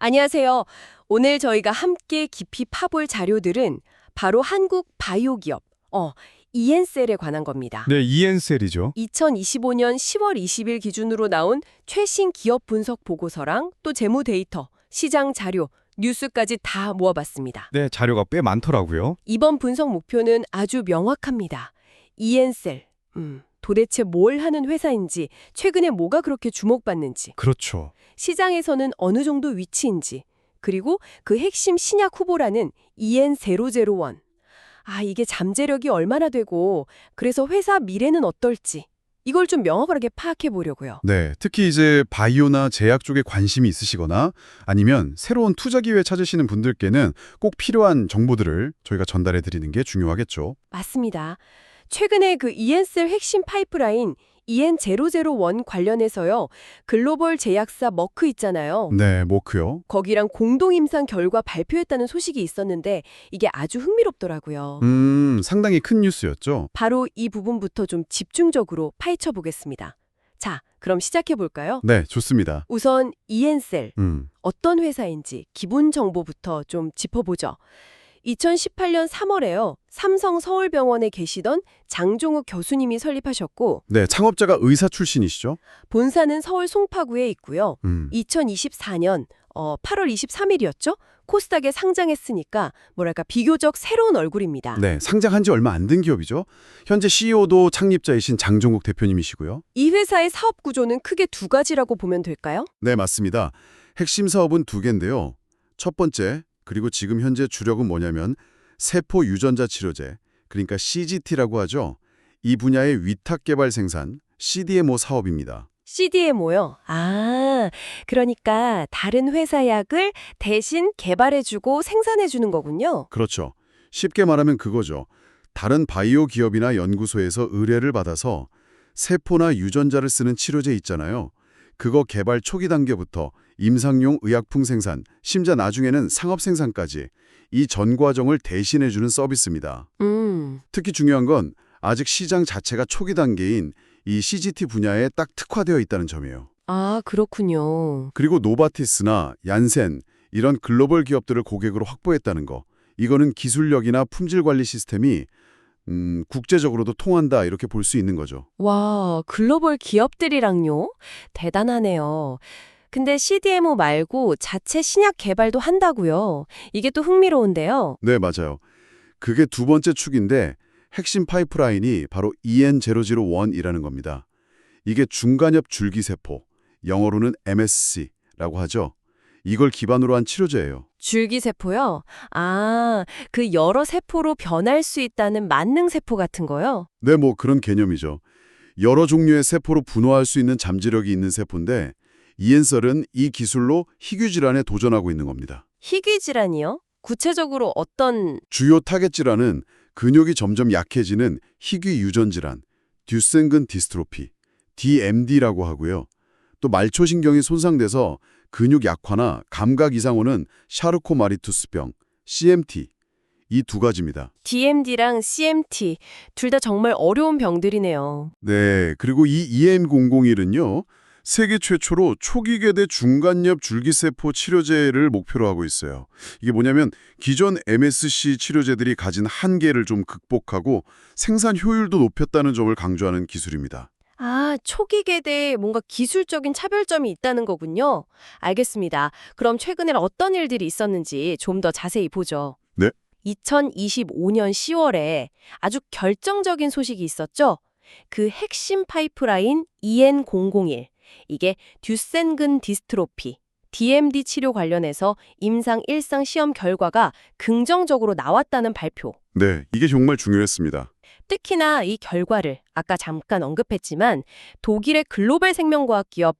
안녕하세요. 오늘 저희가 함께 깊이 파볼 자료들은 바로 한국 바이오 기업, 이엔셀에 관한 겁니다. 네, 이엔셀이죠. 2025년 10월 20일 기준으로 나온 최신 기업 분석 보고서랑 또 재무 데이터, 시장 자료, 뉴스까지 다 모아봤습니다. 네, 자료가 꽤 많더라고요. 이번 분석 목표는 아주 명확합니다. 이엔셀, 도대체 뭘 하는 회사인지, 최근에 뭐가 그렇게 주목받는지, 그렇죠. 시장에서는 어느 정도 위치인지, 그리고 그 핵심 신약 후보라는 EN001. 이게 잠재력이 얼마나 되고, 그래서 회사 미래는 어떨지, 이걸 좀 명확하게 파악해 보려고요. 네, 특히 이제 바이오나 제약 쪽에 관심이 있으시거나 아니면 새로운 투자 기회 찾으시는 분들께는 꼭 필요한 정보들을 저희가 전달해 드리는 게 중요하겠죠. 맞습니다. 최근에 그 EN셀 핵심 파이프라인 EN001 관련해서요. 글로벌 제약사 머크 있잖아요. 네, 모크요. 거기랑 공동 임상 결과 발표했다는 소식이 있었는데 이게 아주 흥미롭더라고요. 상당히 큰 뉴스였죠. 바로 이 부분부터 좀 집중적으로 파헤쳐 보겠습니다. 자, 그럼 시작해 볼까요? 네, 좋습니다. 우선 이엔셀, 음, 어떤 회사인지 기본 정보부터 좀 짚어보죠. 2018년 3월에요. 삼성 서울병원에 계시던 장종욱 교수님이 설립하셨고 네, 창업자가 의사 출신이시죠? 본사는 서울 송파구에 있고요. 음, 2024년 8월 23일이었죠? 코스닥에 상장했으니까 뭐랄까 비교적 새로운 얼굴입니다. 네, 상장한 지 얼마 안 된 기업이죠. 현재 CEO도 창립자이신 장종욱 대표님이시고요. 이 회사의 사업 구조는 크게 두 가지라고 보면 될까요? 네, 맞습니다. 핵심 사업은 두 개인데요. 첫 번째, 그리고 지금 현재 주력은 뭐냐면 세포 유전자 치료제, 그러니까 CGT라고 하죠. 이 분야의 위탁 개발 생산, CDMO 사업입니다. CDMO요. 그러니까 다른 회사 약을 대신 개발해주고 생산해주는 거군요. 그렇죠. 쉽게 말하면 그거죠. 다른 바이오 기업이나 연구소에서 의뢰를 받아서 세포나 유전자를 쓰는 치료제 있잖아요. 그거 개발 초기 단계부터 임상용 의약품 생산, 심지어 나중에는 상업 생산까지 이 전 과정을 대신해주는 서비스입니다. 특히 중요한 건 아직 시장 자체가 초기 단계인 이 CGT 분야에 딱 특화되어 있다는 점이에요. 그렇군요. 그리고 노바티스나 얀센 이런 글로벌 기업들을 고객으로 확보했다는 거. 이거는 기술력이나 품질 관리 시스템이 국제적으로도 통한다 이렇게 볼 수 있는 거죠. 와, 글로벌 기업들이랑요? 대단하네요. 근데 CDMO 말고 자체 신약 개발도 한다고요. 이게 또 흥미로운데요. 네, 맞아요. 그게 두 번째 축인데 핵심 파이프라인이 바로 EN001이라는 겁니다. 이게 중간엽 줄기세포, 영어로는 MSC라고 하죠. 이걸 기반으로 한 치료제예요. 줄기세포요? 그 여러 세포로 변할 수 있다는 만능세포 같은 거요? 네, 뭐 그런 개념이죠. 여러 종류의 세포로 분화할 수 있는 잠재력이 있는 세포인데 이엔설은 이 기술로 희귀 질환에 도전하고 있는 겁니다. 희귀 질환이요? 구체적으로 어떤... 주요 타겟 질환은 근육이 점점 약해지는 희귀 유전 질환, 듀센근 디스트로피, DMD라고 하고요. 또 말초신경이 손상돼서 근육 약화나 감각 이상 오는 샤르코마리투스병, CMT, 이 두 가지입니다. DMD랑 CMT, 둘 다 정말 어려운 병들이네요. 네, 그리고 이 EN001은요. 세계 최초로 초기 계대 중간엽 줄기세포 치료제를 목표로 하고 있어요. 이게 뭐냐면 기존 MSC 치료제들이 가진 한계를 좀 극복하고 생산 효율도 높였다는 점을 강조하는 기술입니다. 초기 계대에 뭔가 기술적인 차별점이 있다는 거군요. 알겠습니다. 그럼 최근에 어떤 일들이 있었는지 좀 더 자세히 보죠. 네. 2025년 10월에 아주 결정적인 소식이 있었죠. 그 핵심 파이프라인 EN001. 이게 듀센근 디스트로피, DMD 치료 관련해서 임상 1상 시험 결과가 긍정적으로 나왔다는 발표. 네, 이게 정말 중요했습니다. 특히나 이 결과를 아까 잠깐 언급했지만 독일의 글로벌 생명과학 기업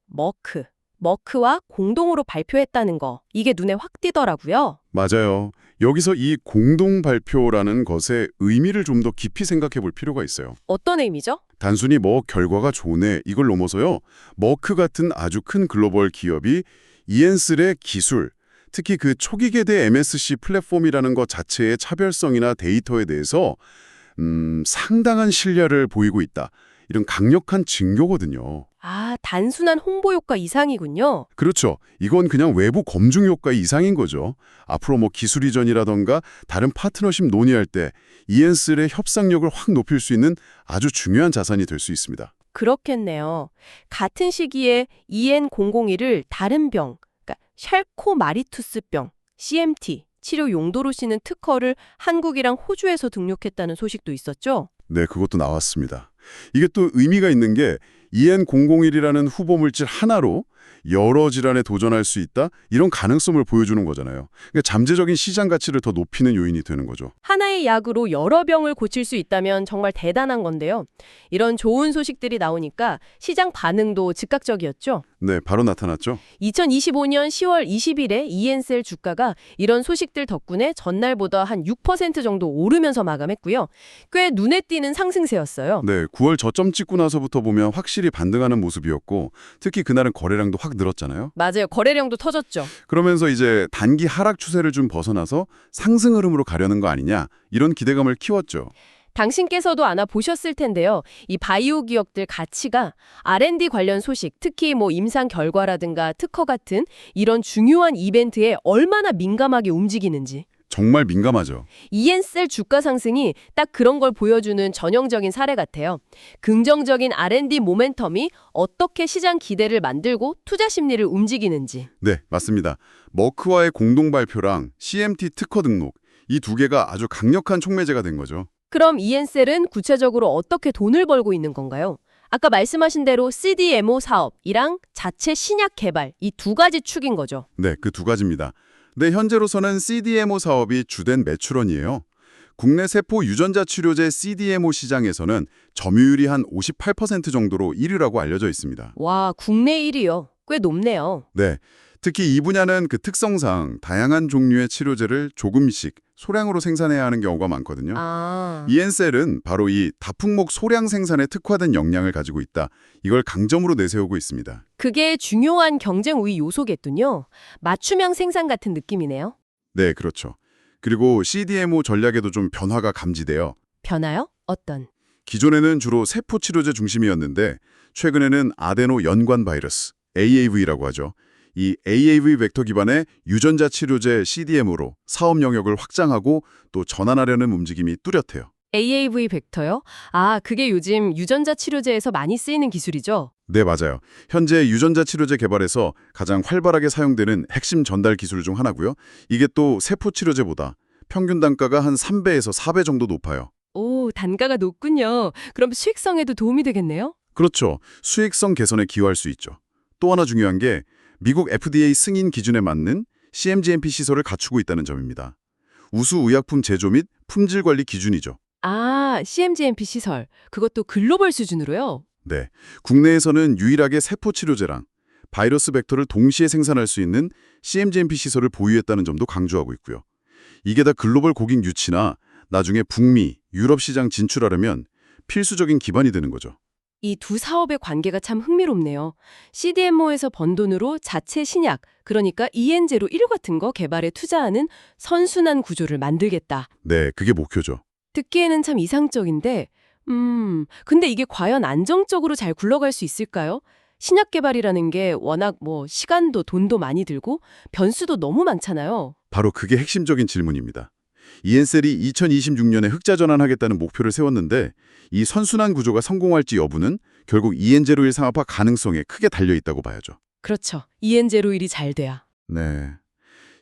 머크와 공동으로 발표했다는 거. 이게 눈에 확 띄더라고요. 맞아요. 여기서 이 공동 발표라는 것의 의미를 좀 더 깊이 생각해 볼 필요가 있어요. 어떤 의미죠? 단순히 뭐 결과가 좋네 이걸 넘어서요. 머크 같은 아주 큰 글로벌 기업이 이엔슬의 기술, 특히 그 초기 계대 MSC 플랫폼이라는 것 자체의 차별성이나 데이터에 대해서 상당한 신뢰를 보이고 있다. 이런 강력한 증거거든요. 아, 단순한 홍보 효과 이상이군요. 그렇죠. 이건 그냥 외부 검증 효과 이상인 거죠. 앞으로 뭐 기술 이전이라던가 다른 파트너십 논의할 때 이엔셀의 협상력을 확 높일 수 있는 아주 중요한 자산이 될 수 있습니다. 그렇겠네요. 같은 시기에 EN001을 다른 병, 그러니까 샬코마리투스병, CMT, 치료 용도로 쓰는 특허를 한국이랑 호주에서 등록했다는 소식도 있었죠? 네, 그것도 나왔습니다. 이게 또 의미가 있는 게 EN001이라는 후보 물질 하나로 여러 질환에 도전할 수 있다? 이런 가능성을 보여주는 거잖아요. 그러니까 잠재적인 시장 가치를 더 높이는 요인이 되는 거죠. 하나의 약으로 여러 병을 고칠 수 있다면 정말 대단한 건데요. 이런 좋은 소식들이 나오니까 시장 반응도 즉각적이었죠. 네, 바로 나타났죠. 2025년 10월 20일에 이엔셀 주가가 이런 소식들 덕분에 전날보다 한 6% 정도 오르면서 마감했고요. 꽤 눈에 띄는 상승세였어요. 네, 9월 저점 찍고 나서부터 보면 확실히 반등하는 모습이었고 특히 그날은 거래량도 확 늘었잖아요. 맞아요. 거래량도 터졌죠. 그러면서 이제 단기 하락 추세를 좀 벗어나서 상승 흐름으로 가려는 거 아니냐 이런 기대감을 키웠죠. 당신께서도 아마 보셨을 텐데요. 이 바이오 기업들 가치가 R&D 관련 소식, 특히 뭐 임상 결과라든가 특허 같은 이런 중요한 이벤트에 얼마나 민감하게 움직이는지. 정말 민감하죠. 이엔셀 주가 상승이 딱 그런 걸 보여주는 전형적인 사례 같아요. 긍정적인 R&D 모멘텀이 어떻게 시장 기대를 만들고 투자 심리를 움직이는지. 네, 맞습니다. 머크와의 공동 발표랑 CMT 특허 등록 이 두 개가 아주 강력한 촉매제가 된 거죠. 그럼 이엔셀은 구체적으로 어떻게 돈을 벌고 있는 건가요? 아까 말씀하신 대로 CDMO 사업이랑 자체 신약 개발 이 두 가지 축인 거죠. 네, 그 두 가지입니다. 네, 현재로서는 CDMO 사업이 주된 매출원이에요. 국내 세포 유전자 치료제 CDMO 시장에서는 점유율이 한 58% 정도로 1위라고 알려져 있습니다. 와, 국내 1위요. 꽤 높네요. 네, 특히 이 분야는 그 특성상 다양한 종류의 치료제를 조금씩 소량으로 생산해야 하는 경우가 많거든요. 아, 이엔셀은 바로 이 다품목 소량 생산에 특화된 역량을 가지고 있다. 이걸 강점으로 내세우고 있습니다. 그게 중요한 경쟁 우위 요소겠군요. 맞춤형 생산 같은 느낌이네요. 네, 그렇죠. 그리고 CDMO 전략에도 좀 변화가 감지돼요. 변화요? 어떤? 기존에는 주로 세포 치료제 중심이었는데 최근에는 아데노 연관 바이러스, AAV라고 하죠. 이 AAV 벡터 기반의 유전자 치료제 CDMO로 사업 영역을 확장하고 또 전환하려는 움직임이 뚜렷해요. AAV 벡터요? 아, 그게 요즘 유전자 치료제에서 많이 쓰이는 기술이죠? 네, 맞아요. 현재 유전자 치료제 개발에서 가장 활발하게 사용되는 핵심 전달 기술 중 하나고요. 이게 또 세포 치료제보다 평균 단가가 한 3배에서 4배 정도 높아요. 오, 단가가 높군요. 그럼 수익성에도 도움이 되겠네요? 그렇죠. 수익성 개선에 기여할 수 있죠. 또 하나 중요한 게 미국 FDA 승인 기준에 맞는 CMGMP 시설을 갖추고 있다는 점입니다. 우수 의약품 제조 및 품질 관리 기준이죠. 아, CMGMP 시설. 그것도 글로벌 수준으로요? 네, 국내에서는 유일하게 세포 치료제랑 바이러스 벡터를 동시에 생산할 수 있는 CMGMP 시설을 보유했다는 점도 강조하고 있고요. 이게 다 글로벌 고객 유치나 나중에 북미, 유럽 시장 진출하려면 필수적인 기반이 되는 거죠. 이 두 사업의 관계가 참 흥미롭네요. CDMO에서 번 돈으로 자체 신약, 그러니까 EN01 같은 거 개발에 투자하는 선순환 구조를 만들겠다. 네, 그게 목표죠. 듣기에는 참 이상적인데, 근데 이게 과연 안정적으로 잘 굴러갈 수 있을까요? 신약 개발이라는 게 워낙 시간도 돈도 많이 들고 변수도 너무 많잖아요. 바로 그게 핵심적인 질문입니다. 이엔셀이 2026년에 흑자 전환하겠다는 목표를 세웠는데 이 선순환 구조가 성공할지 여부는 결국 EN01 상업화 가능성에 크게 달려있다고 봐야죠. 그렇죠. EN01이 잘 돼야. 네.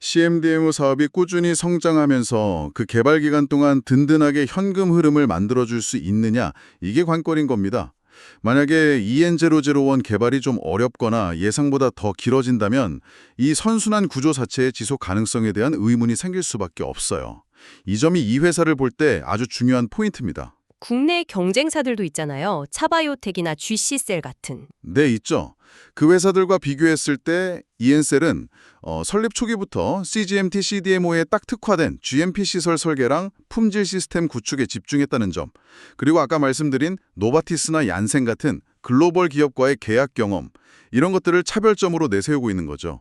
CMDMO 사업이 꾸준히 성장하면서 그 개발 기간 동안 든든하게 현금 흐름을 만들어줄 수 있느냐 이게 관건인 겁니다. 만약에 EN001 개발이 좀 어렵거나 예상보다 더 길어진다면 이 선순환 구조 자체의 지속 가능성에 대한 의문이 생길 수밖에 없어요. 이 점이 이 회사를 볼 때 아주 중요한 포인트입니다. 국내 경쟁사들도 있잖아요. 차바이오텍이나 GC셀 같은. 네, 있죠. 그 회사들과 비교했을 때 이엔셀은 설립 초기부터 CGMT, CDMO에 딱 특화된 GMP 시설 설계랑 품질 시스템 구축에 집중했다는 점, 그리고 아까 말씀드린 노바티스나 얀센 같은 글로벌 기업과의 계약 경험, 이런 것들을 차별점으로 내세우고 있는 거죠.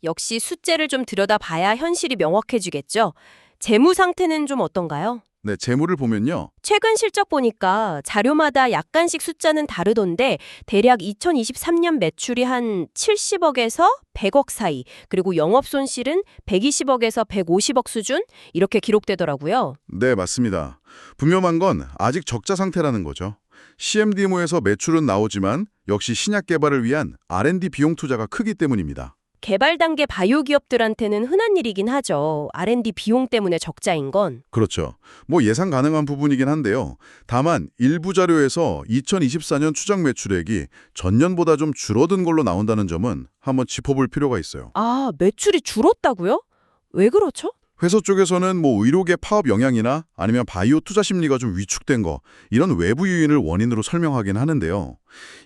역시 숫자를 좀 들여다봐야 현실이 명확해지겠죠. 재무 상태는 좀 어떤가요? 네, 재무를 보면요. 최근 실적 보니까 자료마다 약간씩 숫자는 다르던데 대략 2023년 매출이 한 70억에서 100억 사이, 그리고 영업 손실은 120억에서 150억 수준 이렇게 기록되더라고요. 네, 맞습니다. 분명한 건 아직 적자 상태라는 거죠. CMD모에서 매출은 나오지만 역시 신약 개발을 위한 R&D 비용 투자가 크기 때문입니다. 개발 단계 바이오 기업들한테는 흔한 일이긴 하죠. R&D 비용 때문에 적자인 건. 그렇죠. 뭐 예상 가능한 부분이긴 한데요. 다만 일부 자료에서 2024년 추정 매출액이 전년보다 좀 줄어든 걸로 나온다는 점은 한번 짚어볼 필요가 있어요. 아, 매출이 줄었다고요? 왜 그렇죠? 회사 쪽에서는 뭐 의료계 파업 영향이나 아니면 바이오 투자 심리가 좀 위축된 거, 이런 외부 요인을 원인으로 설명하긴 하는데요.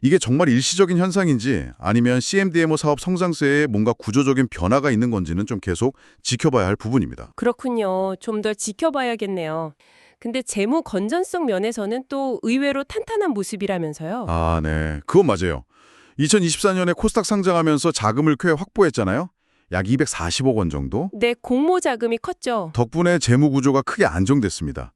이게 정말 일시적인 현상인지 아니면 CMDMO 사업 성장세에 뭔가 구조적인 변화가 있는 건지는 좀 계속 지켜봐야 할 부분입니다. 그렇군요. 좀 더 지켜봐야겠네요. 근데 재무 건전성 면에서는 또 의외로 탄탄한 모습이라면서요. 아, 네. 그건 맞아요. 2024년에 코스닥 상장하면서 자금을 꽤 확보했잖아요. 약 240억 원 정도? 네, 공모 자금이 컸죠. 덕분에 재무 구조가 크게 안정됐습니다.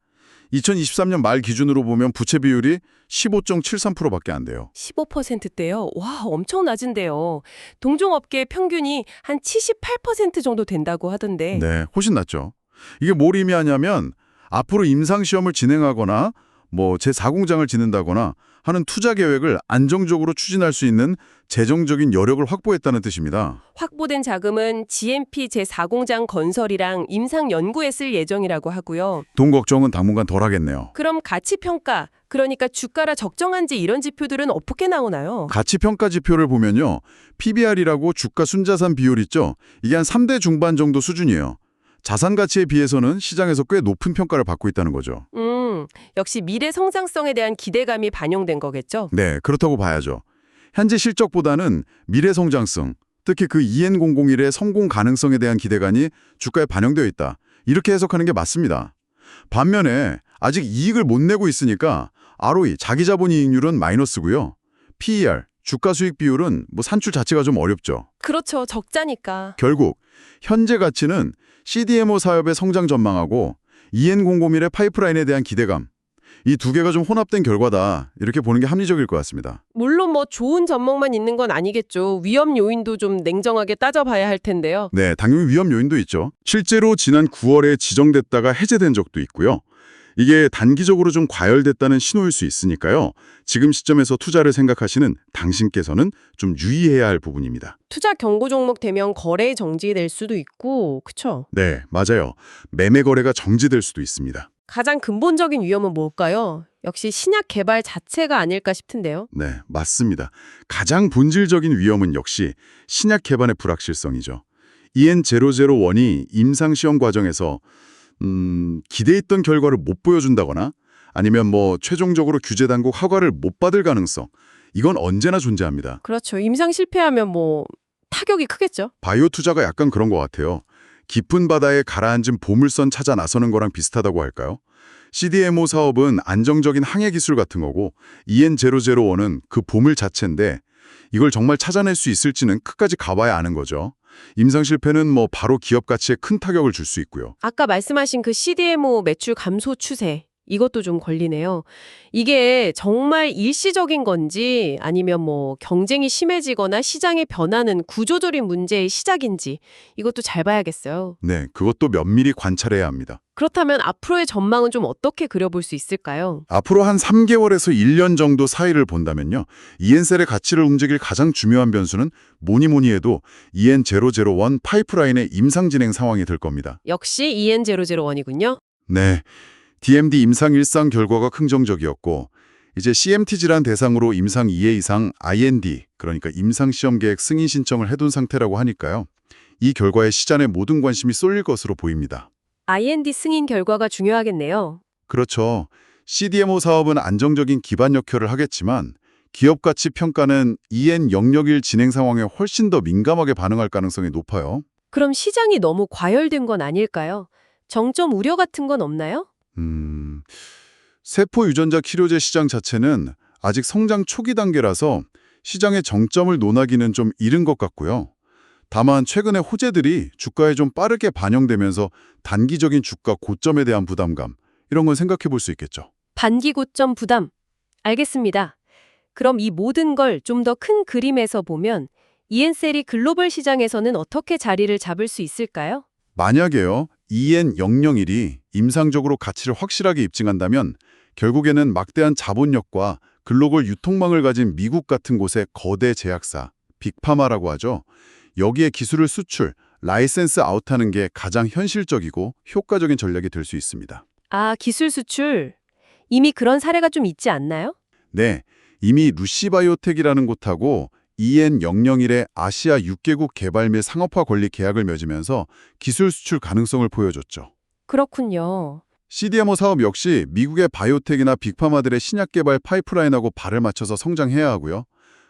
2023년 말 기준으로 보면 부채 비율이 15.73%밖에 안 돼요. 15%대요. 와, 엄청 낮은데요. 동종업계 평균이 한 78% 정도 된다고 하던데. 네, 훨씬 낫죠. 이게 뭘 의미하냐면 앞으로 임상시험을 진행하거나 뭐 제4공장을 짓는다거나 하는 투자 계획을 안정적으로 추진할 수 있는 재정적인 여력을 확보했다는 뜻입니다. 확보된 자금은 GMP 제4공장 건설이랑 임상 연구에 쓸 예정이라고 하고요. 돈 걱정은 당분간 덜 하겠네요. 그럼 가치평가, 그러니까 주가라 적정한지 이런 지표들은 어떻게 나오나요? 가치평가 지표를 보면요. PBR이라고 주가 순자산 비율 있죠? 이게 한 3대 중반 정도 수준이에요. 자산 가치에 비해서는 시장에서 꽤 높은 평가를 받고 있다는 거죠. 역시 미래 성장성에 대한 기대감이 반영된 거겠죠? 네, 그렇다고 봐야죠. 현재 실적보다는 미래 성장성, 특히 그 EN001의 성공 가능성에 대한 기대감이 주가에 반영되어 있다. 이렇게 해석하는 게 맞습니다. 반면에 아직 이익을 못 내고 있으니까 ROE, 자기자본이익률은 마이너스고요. PER, 주가 수익 비율은 뭐 산출 자체가 좀 어렵죠. 그렇죠. 적자니까. 결국 현재 가치는 CDMO 사업의 성장 전망하고 EN001의 파이프라인에 대한 기대감, 이 두 개가 좀 혼합된 결과다. 이렇게 보는 게 합리적일 것 같습니다. 물론 뭐 좋은 전망만 있는 건 아니겠죠. 위험 요인도 좀 냉정하게 따져봐야 할 텐데요. 네, 당연히 위험 요인도 있죠. 실제로 지난 9월에 지정됐다가 해제된 적도 있고요. 이게 단기적으로 좀 과열됐다는 신호일 수 있으니까요. 지금 시점에서 투자를 생각하시는 당신께서는 좀 유의해야 할 부분입니다. 투자 경고 종목 되면 거래 정지될 수도 있고, 그쵸? 네, 맞아요. 매매 거래가 정지될 수도 있습니다. 가장 근본적인 위험은 뭘까요? 역시 신약 개발 자체가 아닐까 싶은데요. 네, 맞습니다. 가장 본질적인 위험은 역시 신약 개발의 불확실성이죠. EN001이 임상시험 과정에서 기대했던 결과를 못 보여준다거나 아니면 뭐 최종적으로 규제당국 허가를 못 받을 가능성, 이건 언제나 존재합니다. 그렇죠. 임상 실패하면 뭐 타격이 크겠죠. 바이오 투자가 약간 그런 것 같아요. 깊은 바다에 가라앉은 보물선 찾아 나서는 거랑 비슷하다고 할까요? CDMO 사업은 안정적인 항해 기술 같은 거고 EN001은 그 보물 자체인데 이걸 정말 찾아낼 수 있을지는 끝까지 가봐야 아는 거죠. 임상 실패는 뭐 바로 기업 가치에 큰 타격을 줄 수 있고요. 아까 말씀하신 그 CDMO 매출 감소 추세, 이것도 좀 걸리네요. 이게 정말 일시적인 건지 아니면 뭐 경쟁이 심해지거나 시장의 변화는 구조적인 문제의 시작인지 이것도 잘 봐야겠어요. 네, 그것도 면밀히 관찰해야 합니다. 그렇다면 앞으로의 전망은 좀 어떻게 그려볼 수 있을까요? 앞으로 한 3개월에서 1년 정도 사이를 본다면요. EN셀의 가치를 움직일 가장 중요한 변수는 뭐니 해도 EN001 파이프라인의 임상 진행 상황이 될 겁니다. 역시 EN001이군요. 네, DMD 임상 1상 결과가 긍정적이었고 이제 CMT 질환 대상으로 임상 2회 이상 IND, 그러니까 임상시험 계획 승인 신청을 해둔 상태라고 하니까요. 이 결과에 시장의 모든 관심이 쏠릴 것으로 보입니다. IND 승인 결과가 중요하겠네요. 그렇죠. CDMO 사업은 안정적인 기반 역할을 하겠지만 기업 가치 평가는 EN001 진행 상황에 훨씬 더 민감하게 반응할 가능성이 높아요. 그럼 시장이 너무 과열된 건 아닐까요? 정점 우려 같은 건 없나요? 세포 유전자 치료제 시장 자체는 아직 성장 초기 단계라서 시장의 정점을 논하기는 좀 이른 것 같고요. 다만 최근에 호재들이 주가에 좀 빠르게 반영되면서 단기적인 주가 고점에 대한 부담감, 이런 건 생각해 볼 수 있겠죠. 반기 고점 부담. 알겠습니다. 그럼 이 모든 걸 좀 더 큰 그림에서 보면 EN셀이 글로벌 시장에서는 어떻게 자리를 잡을 수 있을까요? 만약에요, EN001이 임상적으로 가치를 확실하게 입증한다면 결국에는 막대한 자본력과 글로벌 유통망을 가진 미국 같은 곳의 거대 제약사, 빅파마라고 하죠. 여기에 기술을 수출, 라이센스 아웃하는 게 가장 현실적이고 효과적인 전략이 될 수 있습니다. 아, 기술 수출. 이미 그런 사례가 좀 있지 않나요? 네, 이미 루시바이오텍이라는 곳하고 EN001의 아시아 6개국 개발 및 상업화 권리 계약을 맺으면서 기술 수출 가능성을 보여줬죠. 그렇군요. CDMO 사업 역시 미국의 바이오텍이나 빅파마들의 신약 개발 파이프라인하고 발을 맞춰서 성장해야 하고요.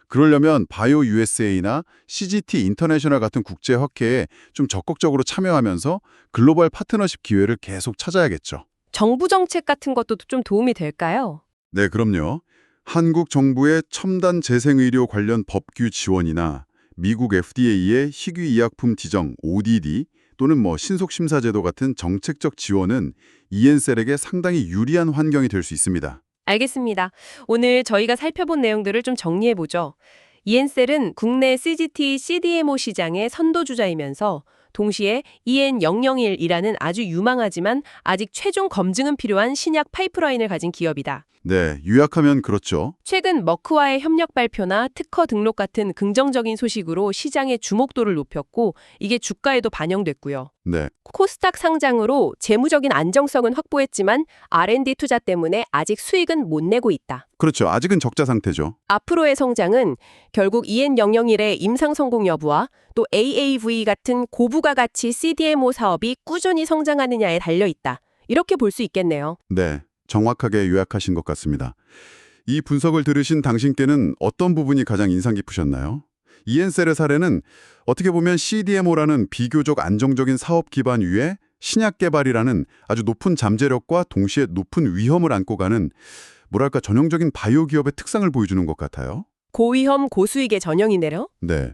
그러려면 바이오 USA나 CGT 인터내셔널 같은 국제 학회에 좀 적극적으로 참여하면서 글로벌 파트너십 기회를 계속 찾아야겠죠. 정부 정책 같은 것도 좀 도움이 될까요? 네, 그럼요. 한국 정부의 첨단 재생의료 관련 법규 지원이나 미국 FDA의 희귀의약품 지정 ODD 또는 신속심사제도 같은 정책적 지원은 EN셀에게 상당히 유리한 환경이 될 수 있습니다. 알겠습니다. 오늘 저희가 살펴본 내용들을 좀 정리해보죠. EN셀은 국내 CGT CDMO 시장의 선도주자이면서 동시에 EN001이라는 아주 유망하지만 아직 최종 검증은 필요한 신약 파이프라인을 가진 기업이다. 네, 요약하면 그렇죠. 최근 머크와의 협력 발표나 특허 등록 같은 긍정적인 소식으로 시장의 주목도를 높였고 이게 주가에도 반영됐고요. 네, 코스닥 상장으로 재무적인 안정성은 확보했지만 R&D 투자 때문에 아직 수익은 못 내고 있다. 그렇죠. 아직은 적자 상태죠. 앞으로의 성장은 결국 EN001의 임상 성공 여부와 또 AAV 같은 고부가 가치 CDMO 사업이 꾸준히 성장하느냐에 달려 있다. 이렇게 볼 수 있겠네요. 네, 정확하게 요약하신 것 같습니다. 이 분석을 들으신 당신께는 어떤 부분이 가장 인상 깊으셨나요? EN셀의 사례는 어떻게 보면 CDMO라는 비교적 안정적인 사업 기반 위에 신약 개발이라는 아주 높은 잠재력과 동시에 높은 위험을 안고 가는 뭐랄까 전형적인 바이오 기업의 특성을 보여주는 것 같아요. 고위험 고수익의 전형이네요. 네.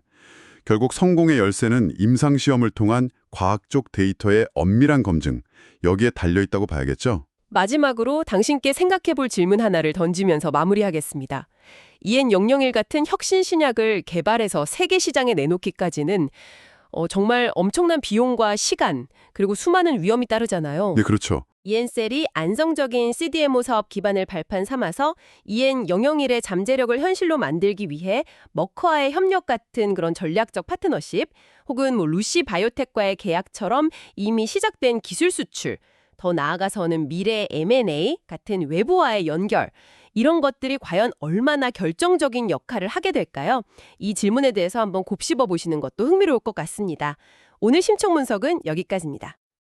결국 성공의 열쇠는 임상시험을 통한 과학적 데이터의 엄밀한 검증, 여기에 달려있다고 봐야겠죠? 마지막으로 당신께 생각해볼 질문 하나를 던지면서 마무리하겠습니다. EN001 같은 혁신 신약을 개발해서 세계 시장에 내놓기까지는 정말 엄청난 비용과 시간 그리고 수많은 위험이 따르잖아요. 네, 그렇죠. EN셀이 안정적인 CDMO 사업 기반을 발판 삼아서 EN001의 잠재력을 현실로 만들기 위해 머커와의 협력 같은 그런 전략적 파트너십 혹은 루시 바이오텍과의 계약처럼 이미 시작된 기술 수출, 더 나아가서는 미래 M&A 같은 외부와의 연결, 이런 것들이 과연 얼마나 결정적인 역할을 하게 될까요? 이 질문에 대해서 한번 곱씹어 보시는 것도 흥미로울 것 같습니다. 오늘 심층 분석은 여기까지입니다.